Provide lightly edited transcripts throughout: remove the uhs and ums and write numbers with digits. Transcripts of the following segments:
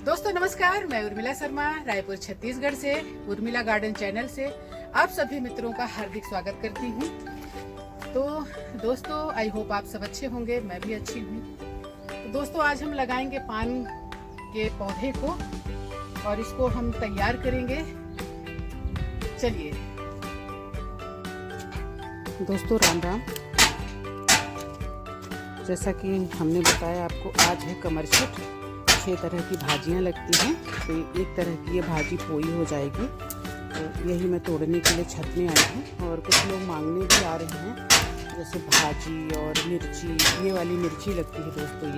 दोस्तों नमस्कार, मैं उर्मिला शर्मा रायपुर छत्तीसगढ़ से उर्मिला गार्डन चैनल से आप सभी मित्रों का हार्दिक स्वागत करती हूँ। तो दोस्तों आई होप आप सब अच्छे होंगे, मैं भी अच्छी हूँ। तो दोस्तों आज हम लगाएंगे पान के पौधे को और इसको हम तैयार करेंगे। चलिए दोस्तों राम राम। जैसा कि हमने बताया आपको, आज है कमरछठ। 6 तरह की भाजियाँ लगती हैं, तो एक तरह की ये भाजी पोई हो जाएगी। तो यही मैं तोड़ने के लिए छत में आई हूँ और कुछ लोग मांगने भी आ रहे हैं, जैसे भाजी और मिर्ची। ये वाली मिर्ची लगती है दोस्तों,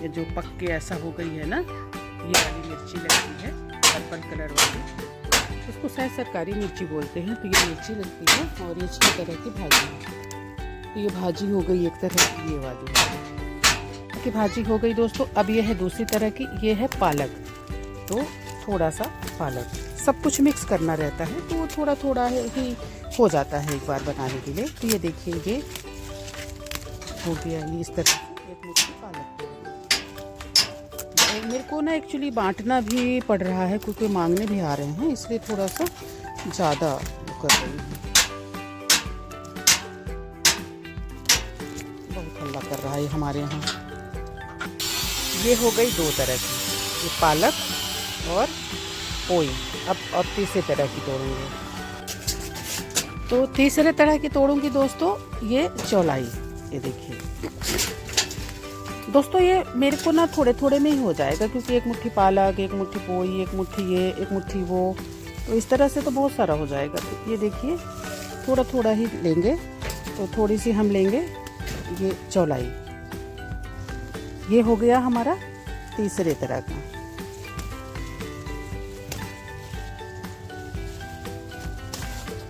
ये जो पक के ऐसा हो गई है ना, ये वाली मिर्ची लगती है, पर्पल कलर वाली। उसको शायद सरकारी मिर्ची बोलते हैं। तो ये मिर्ची लगती है और ये 6 तरह की भाजी है। तो ये भाजी हो गई एक तरह की, ये वाली की भाजी हो गई दोस्तों। अब ये है दूसरी तरह की, ये है पालक। तो थोड़ा सा पालक, सब कुछ मिक्स करना रहता है, तो वो थोड़ा थोड़ा ही हो जाता है एक बार बनाने के लिए। तो ये देखिए, ये हो गया ये इस तरह की एक मुट्ठी पालक। मेरे को ना एक्चुअली बांटना भी पड़ रहा है क्योंकि मांगने भी आ रहे हैं, इसलिए थोड़ा सा ज़्यादा कर रही हूँ। बहुत हल्ला कर रहा है हमारे यहाँ। ये हो गई 2 तरह की, ये पालक और पोई। अब तीसरे तरह की तोड़ूंगी। तो तीसरे तरह की तोड़ूंगी दोस्तों, ये चौलाई। ये देखिए दोस्तों, ये मेरे को ना थोड़े थोड़े में ही हो जाएगा, क्योंकि एक मुट्ठी पालक, एक मुट्ठी पोई, एक मुट्ठी ये, एक मुट्ठी वो, तो इस तरह से तो बहुत सारा हो जाएगा। तो ये देखिए थोड़ा थोड़ा ही लेंगे। तो थोड़ी सी हम लेंगे ये चौलाई। ये हो गया हमारा तीसरे तरह का।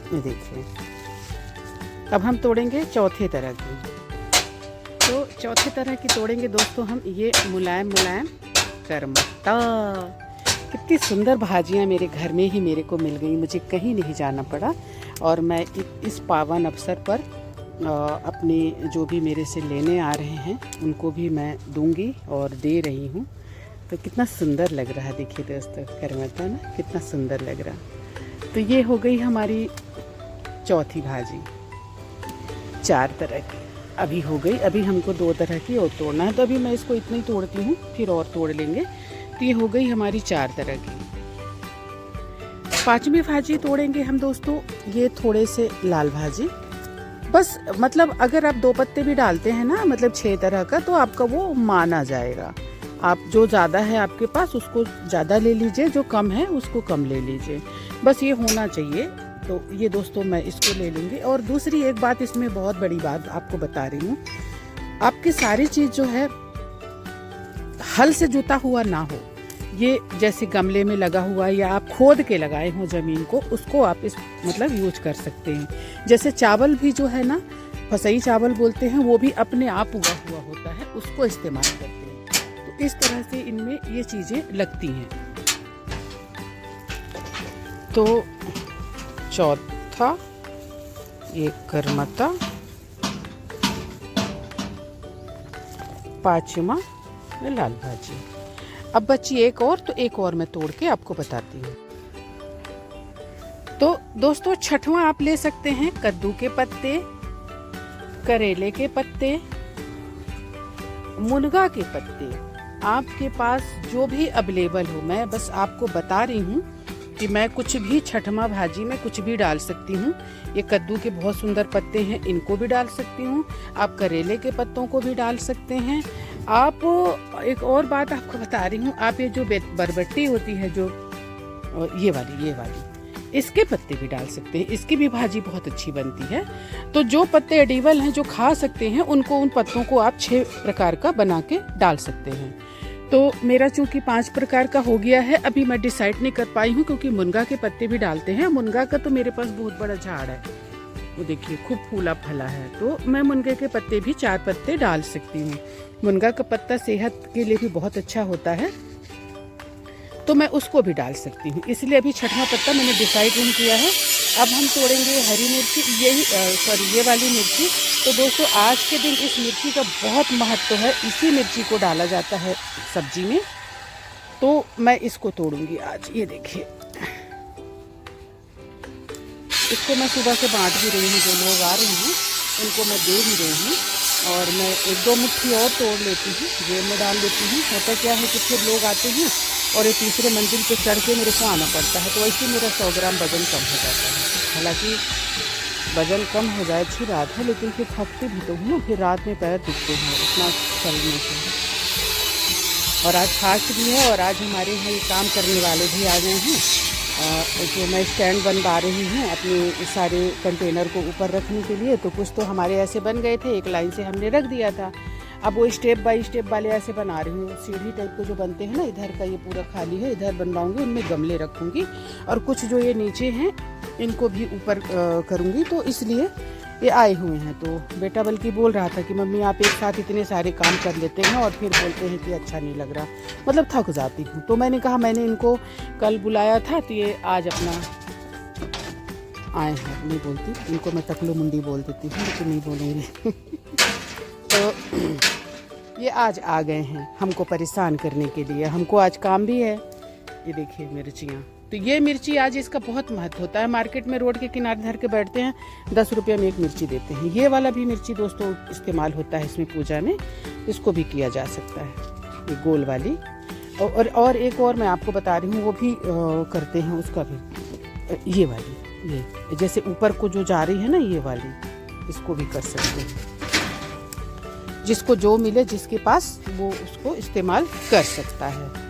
ये देखिए, अब हम तोड़ेंगे चौथे तरह की। तो चौथे तरह की तोड़ेंगे दोस्तों हम, ये मुलायम मुलायम करमत्ता। कितनी सुंदर भाजियाँ मेरे घर में ही मेरे को मिल गई, मुझे कहीं नहीं जाना पड़ा। और मैं इस पावन अवसर पर अपने जो भी मेरे से लेने आ रहे हैं उनको भी मैं दूंगी और दे रही हूँ। तो कितना सुंदर लग रहा है, देखिए दोस्तों, करमत्ता ना कितना सुंदर लग रहा। तो ये हो गई हमारी चौथी भाजी, 4 तरह की अभी हो गई। अभी हमको 2 तरह की और तोड़ना है, तो अभी मैं इसको इतना ही तोड़ती हूँ, फिर और तोड़ लेंगे। तो ये हो गई हमारी 4 तरह की। 5वीं भाजी तोड़ेंगे हम दोस्तों, ये थोड़े से लाल भाजी। बस मतलब अगर आप 2 पत्ते भी डालते हैं ना, मतलब 6 तरह का, तो आपका वो माना जाएगा। आप जो ज़्यादा है आपके पास उसको ज़्यादा ले लीजिए, जो कम है उसको कम ले लीजिए, बस ये होना चाहिए। तो ये दोस्तों मैं इसको ले लूँगी। और दूसरी एक बात, इसमें बहुत बड़ी बात आपको बता रही हूँ, आपकी सारी चीज़ जो है हल से जुता हुआ ना हो। ये जैसे गमले में लगा हुआ या आप खोद के लगाए हो ज़मीन को, उसको आप इस मतलब यूज कर सकते हैं। जैसे चावल भी जो है ना, फसई चावल बोलते हैं, वो भी अपने आप उगा हुआ होता है, उसको इस्तेमाल करते हैं। तो इस तरह से इनमें ये चीज़ें लगती हैं। तो चौथा ये करमत्ता, 5वां लाल भाजी। अब बची एक और, तो एक और मैं तोड़ के आपको बताती हूँ। तो दोस्तों 6वां आप ले सकते हैं कद्दू के पत्ते, करेले के पत्ते, मुनगा के पत्ते, आपके पास जो भी अवेलेबल हो। मैं बस आपको बता रही हूँ कि मैं कुछ भी 6वां भाजी में कुछ भी डाल सकती हूँ। ये कद्दू के बहुत सुंदर पत्ते हैं, इनको भी डाल सकती हूँ। आप करेले के पत्तों को भी डाल सकते हैं। आप एक और बात आपको बता रही हूँ, आप ये जो बरबट्टी होती है, जो ये वाली, इसके पत्ते भी डाल सकते हैं। इसकी भी भाजी बहुत अच्छी बनती है। तो जो पत्ते एडिबल हैं, जो खा सकते हैं, उनको, उन पत्तों को आप 6 प्रकार का बना के डाल सकते हैं। तो मेरा चूंकि 5 प्रकार का हो गया है, अभी मैं डिसाइड नहीं कर पाई हूँ, क्योंकि मुनगा के पत्ते भी डालते हैं। मुनगा का तो मेरे पास बहुत बड़ा झाड़ है, वो देखिए खूब फूला फला है। तो मैं मुनगे के पत्ते भी 4 पत्ते डाल सकती हूँ। मुनगा का पत्ता सेहत के लिए भी बहुत अच्छा होता है, तो मैं उसको भी डाल सकती हूँ। इसलिए अभी 6वां पत्ता मैंने डिसाइड नहीं किया है। अब हम तोड़ेंगे हरी मिर्ची, ये वाली मिर्ची। तो दोस्तों आज के दिन इस मिर्ची का बहुत महत्व है, इसी मिर्ची को डाला जाता है सब्जी में। तो मैं इसको तोड़ूंगी आज। ये देखिए, इसको मैं सुबह से बांट भी रही हूँ, जो लोग आ रहे हैं उनको मैं दे भी रही हूँ। और मैं 1-2 मुट्ठी और तोड़ लेती हूँ, जेब में डाल लेती हूँ। होता क्या है कि फिर लोग आते हैं और ये तीसरे मंजिल पे चढ़ के मेरे को आना पड़ता है, तो वैसे मेरा 100 ग्राम वज़न कम हो जाता है। हालांकि वज़न कम हो जाए अच्छी बात है, लेकिन फिर थकती भी तो हूँ ना, फिर रात में पैर दुखते हैं इतना चलने से। और आज फास्ट भी है, और आज हमारे यहाँ ये काम करने वाले भी आ गए हैं। जो मैं स्टैंड बनवा रही हूँ अपने सारे कंटेनर को ऊपर रखने के लिए, तो कुछ तो हमारे ऐसे बन गए थे, एक लाइन से हमने रख दिया था। अब वो स्टेप बाय स्टेप वाले ऐसे बना रही हूँ, सीढ़ी टाइप के जो बनते हैं ना, इधर का ये पूरा खाली है, इधर बनवाऊँगी, उनमें गमले रखूँगी। और कुछ जो ये नीचे हैं इनको भी ऊपर करूँगी, तो इसलिए ये आए हुए हैं। तो बेटा बल्कि बोल रहा था कि मम्मी आप एक साथ इतने सारे काम कर लेते हैं और फिर बोलते हैं कि अच्छा नहीं लग रहा, मतलब थक जाती हूँ। तो मैंने कहा, मैंने इनको कल बुलाया था तो ये आज अपना आए हैं। नहीं बोलती इनको, मैं टकलू मुंडी बोल देती हूँ, लेकिन नहीं बोलूँगी। तो ये आज आ गए हैं हमको परेशान करने के लिए। हमको आज काम भी है। ये देखिए मिर्चियाँ, तो ये मिर्ची आज इसका बहुत महत्व होता है। मार्केट में रोड के किनारे धर के बैठते हैं, 10 रुपये में एक मिर्ची देते हैं। ये वाला भी मिर्ची दोस्तों इस्तेमाल होता है इसमें पूजा में, इसको भी किया जा सकता है, ये गोल वाली। और एक और मैं आपको बता रही हूँ, वो भी करते हैं उसका भी, ये वाली, ये जैसे ऊपर को जो जा रही है ना, ये वाली, इसको भी कर सकते हैं। जिसको जो मिले, जिसके पास, वो उसको इस्तेमाल कर सकता है।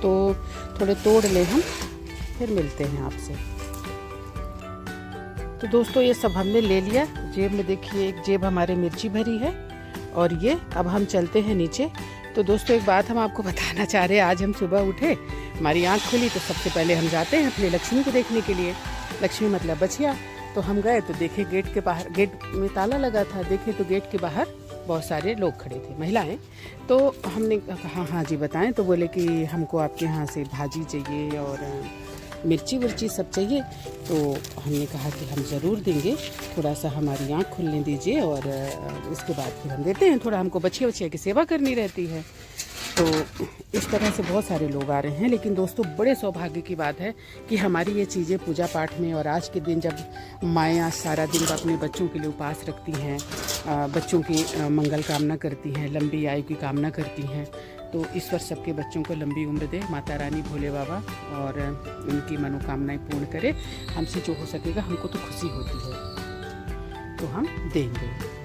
तो थोड़े तोड़ ले हम, फिर मिलते हैं आपसे। तो दोस्तों ये सब हमने ले लिया। जेब में देखिए एक जेब हमारे मिर्ची भरी है, और ये अब हम चलते हैं नीचे। तो दोस्तों एक बात हम आपको बताना चाह रहे हैं, आज हम सुबह उठे, हमारी आँख खुली तो सबसे पहले हम जाते हैं अपने लक्ष्मी को देखने के लिए। लक्ष्मी मतलब बछिया। तो हम गए तो देखे गेट के बाहर, गेट में ताला लगा था, देखे तो गेट के बाहर बहुत सारे लोग खड़े थे, महिलाएं। तो हमने कहा हाँ जी बताएं। तो बोले कि हमको आपके यहाँ से भाजी चाहिए और मिर्ची विर्ची सब चाहिए। तो हमने कहा कि हम ज़रूर देंगे, थोड़ा सा हमारी आँख खुलने दीजिए, और इसके बाद फिर हम देते हैं। थोड़ा हमको बच्चे बच्चे की सेवा करनी रहती है। तो इस तरह से बहुत सारे लोग आ रहे हैं। लेकिन दोस्तों बड़े सौभाग्य की बात है कि हमारी ये चीज़ें पूजा पाठ में, और आज के दिन जब माएँ सारा दिन अपने बच्चों के लिए उपास रखती हैं, बच्चों की मंगल कामना करती हैं, लंबी आयु की कामना करती हैं, तो ईश्वर सबके बच्चों को लंबी उम्र दे, माता रानी भोले बाबा, और उनकी मनोकामनाएं पूर्ण करे। हमसे जो हो सकेगा, हमको तो खुशी होती है तो हम देंगे।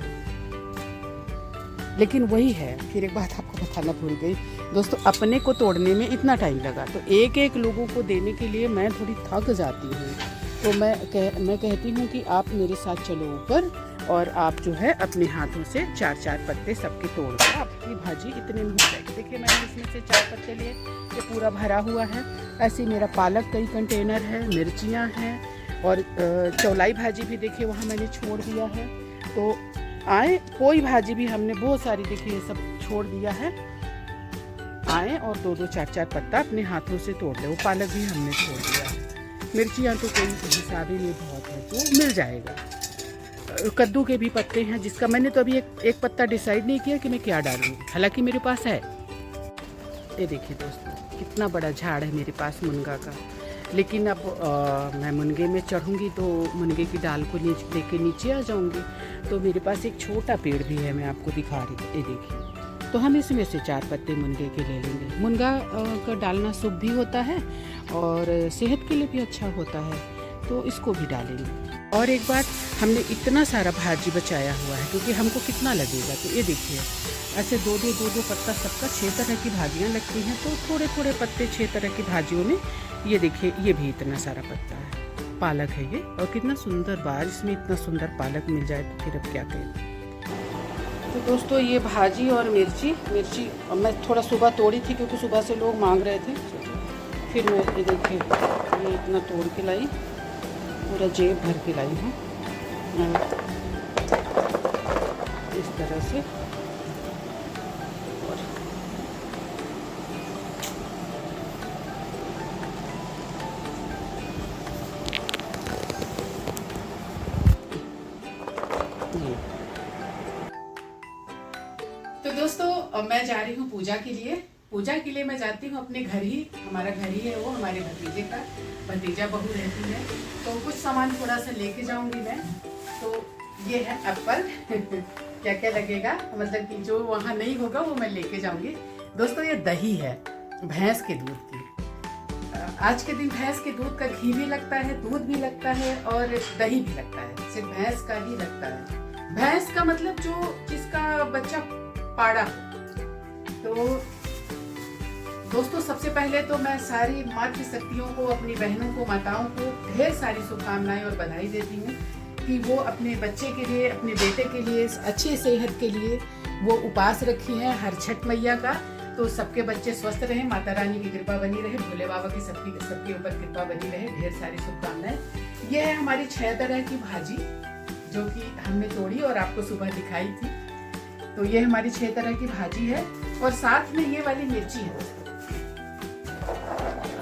लेकिन वही है, फिर एक बात आपको बताना भूल गई दोस्तों, अपने को तोड़ने में इतना टाइम लगा, तो एक एक लोगों को देने के लिए मैं थोड़ी थक जाती हूँ। तो मैं कहती हूँ कि आप मेरे साथ चलो ऊपर, और आप जो है अपने हाथों से 4-4 पत्ते सबके तोड़ दो। आपकी भाजी इतने में हो जाएगी। देखिए मैंने इसमें से 4 पत्ते लिए, ये पूरा भरा हुआ है। ऐसे मेरा पालक कई कंटेनर है, मिर्चियाँ हैं, और चौलाई भाजी भी देखिए वहाँ मैंने छोड़ दिया है। तो आए, कोई भाजी भी हमने बहुत सारी देखिए ये सब छोड़ दिया है। आए और 2-2, 4-4 पत्ता अपने हाथों से तोड़ ले। वो पालक भी हमने छोड़ दिया है। मिर्चियाँ तो कोई हिसाब ही नहीं, बहुत है, तो मिल जाएगा। कद्दू के भी पत्ते हैं, जिसका मैंने तो अभी एक पत्ता डिसाइड नहीं किया कि मैं क्या डालूंगी, हालांकि मेरे पास है। ये देखिए दोस्तों कितना बड़ा झाड़ है मेरे पास मुनगा का। लेकिन अब मैं मुनगे में चढ़ूंगी तो मुनगे की डाल को लेके नीचे आ जाऊंगी। तो मेरे पास एक छोटा पेड़ भी है, मैं आपको दिखा रही हूँ, ये देखिए। तो हम इसमें से 4 पत्ते मुनगे के ले लेंगे। मुनगा का डालना शुभ भी होता है और सेहत के लिए भी अच्छा होता है, तो इसको भी डालेंगे। और एक बात, हमने इतना सारा भाजी बचाया हुआ है, क्योंकि हमको कितना लगेगा। तो ये देखिए ऐसे 2-2 पत्ता सबका 6 तरह की भाजियाँ लगती हैं, तो थोड़े थोड़े पत्ते 6 तरह की भाजियों में। ये देखिए ये भी इतना सारा पत्ता है, पालक है ये, और कितना सुंदर बारिश में इतना सुंदर पालक मिल जाए तो फिर अब क्या करें। तो दोस्तों ये भाजी और मिर्ची मैं थोड़ा सुबह तोड़ी थी, क्योंकि सुबह से लोग मांग रहे थे। फिर मैं ये देखिए ये इतना तोड़ के लाई, पूरा जेब भर के लाई हूँ इस तरह से। तो दोस्तों और मैं जा रही हूँ पूजा के लिए। पूजा के लिए मैं जाती हूँ अपने घर ही, हमारा घर ही है वो, हमारे भतीजे का, भतीजा बहू रहती है, तो कुछ सामान थोड़ा सा लेके जाऊंगी मैं। तो ये है एप्पल क्या क्या लगेगा, मतलब कि जो वहाँ नहीं होगा वो मैं लेके जाऊंगी। दोस्तों ये दही है भैंस के दूध की। आज के दिन भैंस के दूध का घी भी लगता है, दूध भी लगता है और दही भी लगता है, सिर्फ भैंस का ही लगता है। भैंस का मतलब जो जिसका बच्चा पाड़ा हो। तो दोस्तों सबसे पहले तो मैं सारी मातृशक्तियों को, अपनी बहनों को, माताओं को ढेर सारी शुभकामनाएं और बधाई देती हूँ कि वो अपने बच्चे के लिए, अपने बेटे के लिए, अच्छी सेहत के लिए वो उपवास रखी है हर छठ मैया का। तो सबके बच्चे स्वस्थ रहें, माता रानी की कृपा बनी रहे, भोले बाबा की सबके ऊपर कृपा बनी रहे। ढेर सारी शुभकामनाएं। ये है हमारी 6 तरह की भाजी जो कि हमने तोड़ी और आपको सुबह दिखाई थी। तो ये हमारी 6 तरह की भाजी है और साथ में ये वाली मिर्ची है,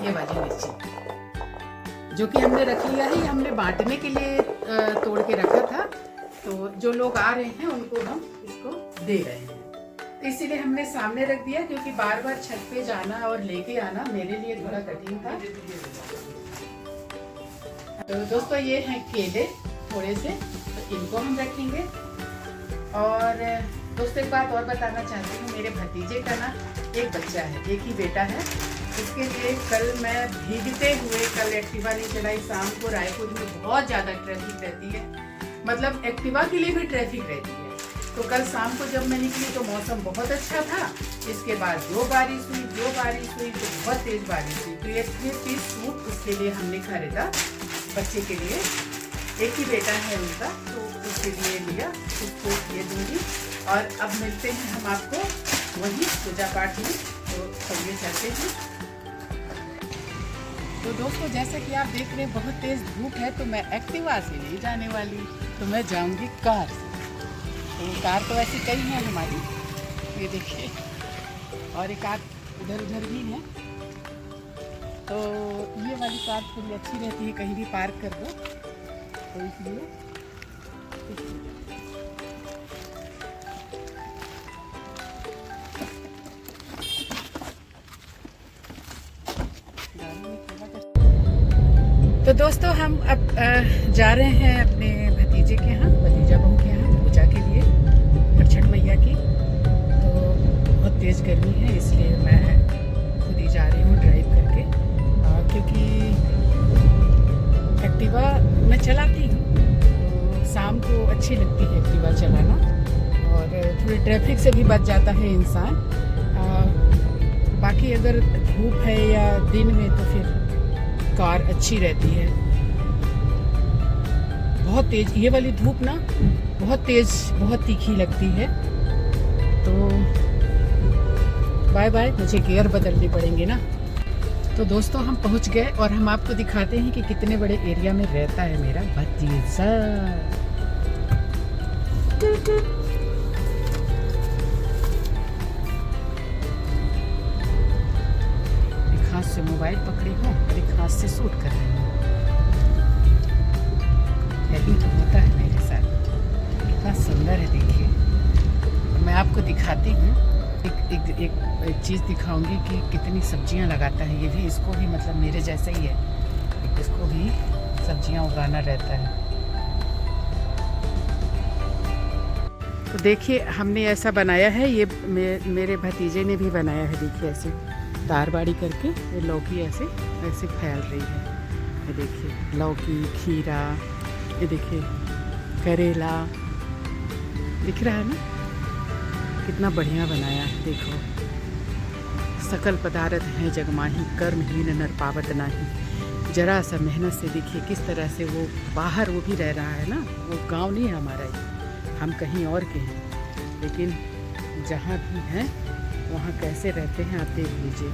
ये वाली मिर्ची जो कि हमने रख लिया है, ये हमने बांटने के लिए तोड़ के रखा था। तो जो लोग आ रहे हैं उनको हम इसको दे रहे हैं, तो इसीलिए हमने सामने रख दिया, क्योंकि बार बार छत पे जाना और लेके आना मेरे लिए थोड़ा कठिन था। तो दोस्तों ये हैं केले थोड़े से, तो इनको हम रखेंगे। और दोस्तों एक बात और बताना चाहती हूँ, मेरे भतीजे का ना एक बच्चा है, एक ही बेटा है। इसके लिए कल मैं भीगते हुए, कल एक्टिवा नहीं चलाई, शाम को रायपुर में बहुत ज़्यादा ट्रैफिक रहती है, मतलब एक्टिवा के लिए भी ट्रैफिक रहती है। तो कल शाम को जब मैं निकली तो मौसम बहुत अच्छा था। इसके बाद जो बारिश हुई तो बहुत तेज़ बारिश हुई। तो ये 3 सूट उसके लिए हमने खरीदा, बच्चे के लिए, एक ही बेटा है उनका, तो उसके लिए लिया, उसको ये दूंगी। और अब मिलते हैं हम आपको वहीं पूजा पाठ में, तो चलिए चलते हैं। तो दोस्तों जैसे कि आप देख रहे हैं बहुत तेज़ धूप है, तो मैं एक्टिवा से नहीं जाने वाली, तो मैं जाऊंगी कार से। तो कार तो ऐसी कई हैं हमारी, ये देखिए, और एक आध इधर उधर भी है। तो ये वाली कार थोड़ी अच्छी रहती है, कहीं भी पार्क कर दो, तो इसलिए तो दोस्तों हम अब जा रहे हैं अपने भतीजे के यहाँ, भतीजा बहू के यहाँ पूजा के लिए, हर छठ मैया की। तो बहुत तेज़ गर्मी है, इसलिए मैं खुद ही जा रही हूँ ड्राइव करके, क्योंकि एक्टिवा मैं चलाती हूँ, तो शाम को अच्छी लगती है एक्टिवा चलाना, और थोड़ी ट्रैफिक से भी बच जाता है इंसान। बाकी अगर धूप है या दिन में तो फिर कार अच्छी रहती है। बहुत तेज ये वाली धूप ना, बहुत तेज, बहुत तीखी लगती है। तो बाय बाय, मुझे गियर बदलने पड़ेंगे ना। तो दोस्तों हम पहुंच गए और हम आपको दिखाते हैं कि कितने बड़े एरिया में रहता है मेरा भतीजा। हाथ से मोबाइल पकड़ी हूँ और एक हाथ से शूट कर रही हूँ। यही तो होता है मेरे साथ, कितना सुंदर है देखिए। मैं आपको दिखाती हूँ, एक चीज़ दिखाऊंगी कि कितनी सब्जियाँ लगाता है ये भी। इसको भी मतलब मेरे जैसा ही है, इसको भी सब्जियाँ उगाना रहता है। तो देखिए हमने ऐसा बनाया है, ये मेरे भतीजे ने भी बनाया है। देखिए ऐसे तारबाड़ी करके ये लौकी ऐसे फैल रही है। ये देखिए लौकी, खीरा, ये देखिए करेला, दिख रहा है ना, कितना बढ़िया बनाया है। देखो, सकल पदार्थ हैं जगमाही, कर्महीन नर पावत नाही। जरा सा मेहनत से देखिए किस तरह से वो बाहर वो भी रह रहा है ना, वो गांव नहीं है हमारा, हम कहीं और के हैं, लेकिन जहाँ भी हैं वहाँ कैसे रहते हैं आप देख लीजिए।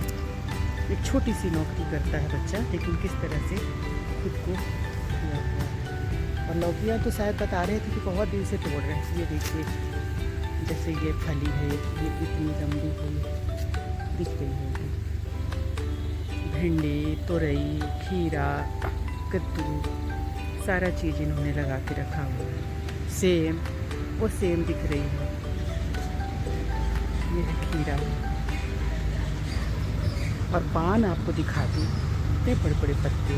एक छोटी सी नौकरी करता है बच्चा, लेकिन किस तरह से खुद को किया हुआ है। और लौकियाँ तो शायद बता रहे थे कि बहुत दिन से तोड़ रहे हैं। ये देखिए जैसे ये फली है, ये इतनी लंबी हुई दिख रही है। भिंडी, तुरई, खीरा, कद्दू, सारा चीज़ इन्होंने लगा के रखा हुआ है। सेम, वो सेम दिख रही है। ये है खीरा और पान आपको दिखाती, इतने बड़े बड़े पत्ते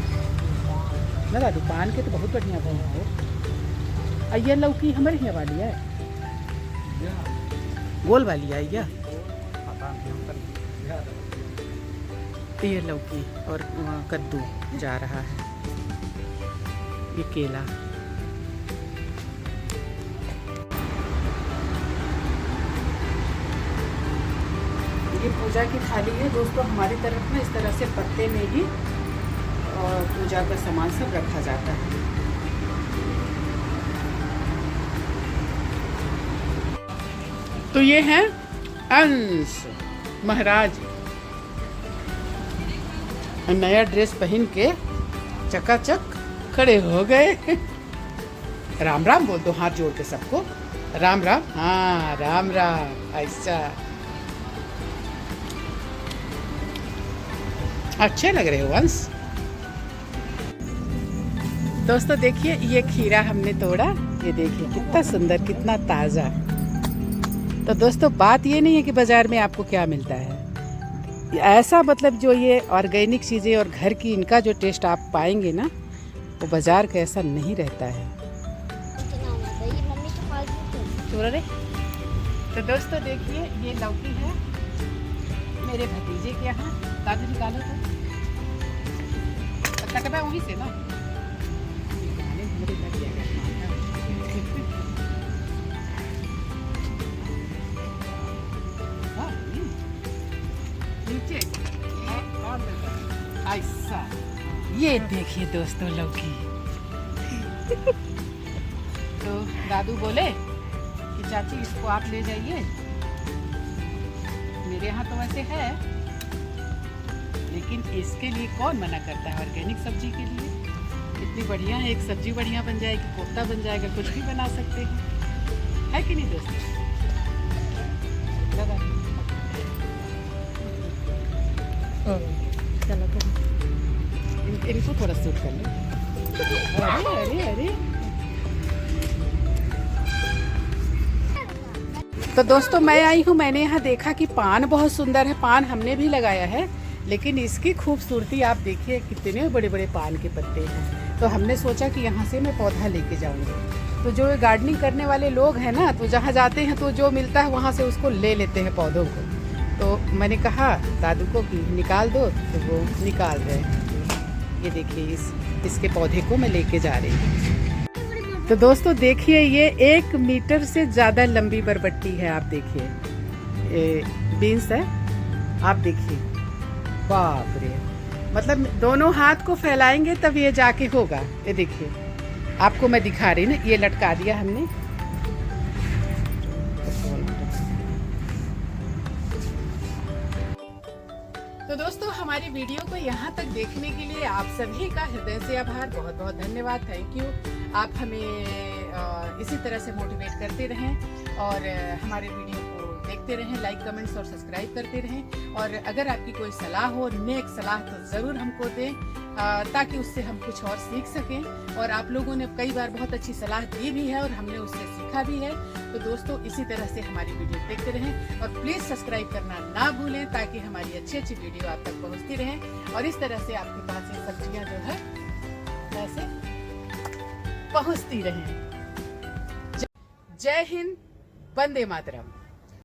ना दादू, पान के तो बहुत बढ़िया भाव हो। ये लौकी हमारे यहाँ वाली है, गोल वाली है क्या? ये लौकी और कद्दू जा रहा है, ये केला। ये पूजा की थाली है दोस्तों। हमारी तरफ में इस तरह से पत्ते में ही और पूजा का सामान सब रखा जाता है। तो ये है अंश महाराज, नया ड्रेस पहन के चकाचक खड़े हो गए। राम राम बोल दो हाथ जोड़ के सबको, राम राम। हाँ राम राम। ऐसा अच्छे लग रहे हो वंश। दोस्तों देखिए ये खीरा हमने तोड़ा, ये देखिए कितना सुंदर, कितना ताज़ा। तो दोस्तों बात ये नहीं है कि बाज़ार में आपको क्या मिलता है, ऐसा मतलब जो ये ऑर्गेनिक चीज़ें और घर की इनका जो टेस्ट आप पाएंगे ना, वो बाज़ार का ऐसा नहीं रहता है। तो दोस्तों देखिए ये लौकी है मेरे भतीजे के यहाँ। दादू निकालो तो कटवा वहीं से ना, नीचे ऐसा। ये देखिए दोस्तों लौकी। तो दादू बोले कि चाची इसको आप ले जाइए, मेरे यहाँ तो वैसे है लेकिन इसके लिए कौन मना करता है, ऑर्गेनिक सब्जी के लिए इतनी बढ़िया है। एक सब्जी बढ़िया बन जाएगी, कोफ्ता बन जाएगा, कुछ भी बना सकते हैं, है कि नहीं दोस्तों? चलो इनको थोड़ा सूट कर लो। अरे अरे अरे। तो दोस्तों मैं आई हूँ, मैंने यहाँ देखा कि पान बहुत सुंदर है। पान हमने भी लगाया है, लेकिन इसकी खूबसूरती आप देखिए, कितने बड़े बड़े पान के पत्ते हैं। तो हमने सोचा कि यहाँ से मैं पौधा लेके जाऊँगी। तो जो गार्डनिंग करने वाले लोग हैं ना, तो जहाँ जाते हैं तो जो मिलता है वहाँ से उसको ले लेते हैं पौधों को। तो मैंने कहा दादू को कि निकाल दो, तो वो निकाल रहे हैं। ये देखिए इसके पौधे को मैं लेके जा रही हूँ। तो दोस्तों देखिए ये 1 मीटर से ज़्यादा लंबी बरबट्टी है। आप देखिए ये बीन्स है, आप देखिए, बाप रे, मतलब दोनों हाथ को फैलाएंगे तब ये जाके होगा। ये देखिए आपको मैं दिखा रही ना, ये लटका दिया हमने। तो दोस्तों हमारी वीडियो को यहाँ तक देखने के लिए आप सभी का हृदय से आभार, बहुत बहुत धन्यवाद, थैंक यू। आप हमें इसी तरह से मोटिवेट करते रहें और हमारे वीडियो को देखते रहें, लाइक कमेंट्स और सब्सक्राइब करते रहें। और अगर आपकी कोई सलाह हो, नेक सलाह, तो ज़रूर हमको दें, ताकि उससे हम कुछ और सीख सकें। और आप लोगों ने कई बार बहुत अच्छी सलाह दी भी है और हमने उससे सीखा भी है। तो दोस्तों इसी तरह से हमारी वीडियो देखते रहें और प्लीज़ सब्सक्राइब करना ना भूलें, ताकि हमारी अच्छी अच्छी वीडियो आप तक पहुंचती रहें और इस तरह से आपके पास ये सब्जियां जो है वैसे पहुंचती रहें। जय हिंद, वंदे मातरम।